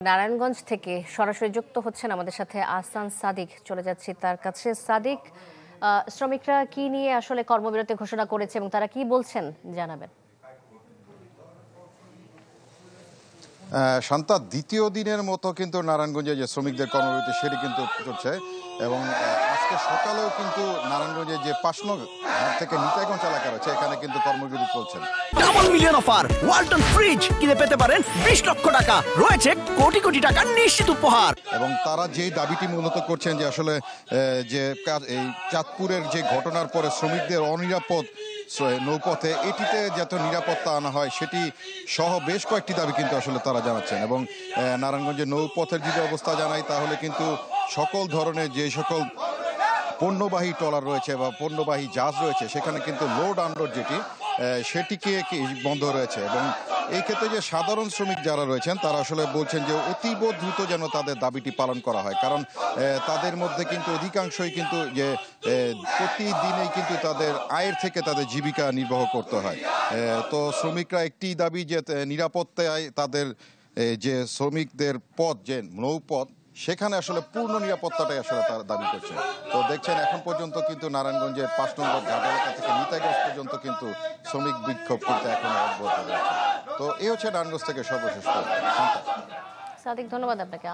নারায়ণগঞ্জ থেকে সরাসরি যুক্ত হচ্ছেন আমাদের সাথে আহসান সাদিক। চলে যাচ্ছি তার কাছে। সাদিক, শ্রমিকরা কি নিয়ে আসলে কর্মবিরতি ঘোষণা করেছে এবং তারা কি বলছেন জানাবেন। শান্তা, দ্বিতীয় দিনের মতো কিন্তু নারায়ণগঞ্জে যে শ্রমিকদের কর্মবিরতি সেটি কিন্তু চলছে এবং আজকে সকালেও কিন্তু নারায়ণগঞ্জের যে ৫ নং ঘাট থেকে নিতাইগঞ্জ এলাকা রয়েছে এখানে কিন্তু কর্মবিরতি চলছে। Double million offer Walton fridge কিনে পেতে পারেন ২০ লক্ষ টাকা, রয়েছে কোটি কোটি টাকার নিশ্চিত উপহার। এবং তারা যেই দাবিটি মূলত করছেন যে আসলে যে এই চাঁদপুরের যে ঘটনার পরে শ্রমিকদের অনিরাপদ নৌপথে এটিতে যাতে নিরাপত্তা আনা হয় সেটি সহ বেশ কয়েকটি দাবি কিন্তু আসলে তারা জানাচ্ছেন। এবং নারায়ণগঞ্জের নৌপথের যদি অবস্থা জানাই তাহলে কিন্তু সকল ধরনের যে সকল পণ্যবাহী ট্রলার রয়েছে বা পণ্যবাহী জাহাজ রয়েছে সেখানে কিন্তু লোড আনলোড যেটি সেটিকে বন্ধ রয়েছে। এবং এই ক্ষেত্রে যে সাধারণ শ্রমিক যারা রয়েছেন তারা আসলে বলছেন যে অতীব দ্রুত যেন তাদের দাবিটি পালন করা হয়, কারণ তাদের মধ্যে কিন্তু অধিকাংশই কিন্তু যে প্রতিদিনেই কিন্তু তাদের আয়ের থেকে তাদের জীবিকা নির্বাহ করতে হয়। তো শ্রমিকরা একটি দাবি যে নিরাপত্তায় তাদের যে শ্রমিকদের পথ যে নৌপথ সেখানে আসলে পূর্ণ নিরাপত্তাটাই আসলে তারা দাবি করছে। তো দেখছেন এখন পর্যন্ত কিন্তু নারায়ণগঞ্জের ৫ নম্বর ঘাট এলাকা থেকে নিতাইগঞ্জ পর্যন্ত কিন্তু শ্রমিক বিক্ষোভ কিন্তু এখন অব্যাহত রয়েছে। তো এই হচ্ছে নারায়ণগঞ্জ থেকে সর্বশেষ। সাদিক, ধন্যবাদ আপনাকে।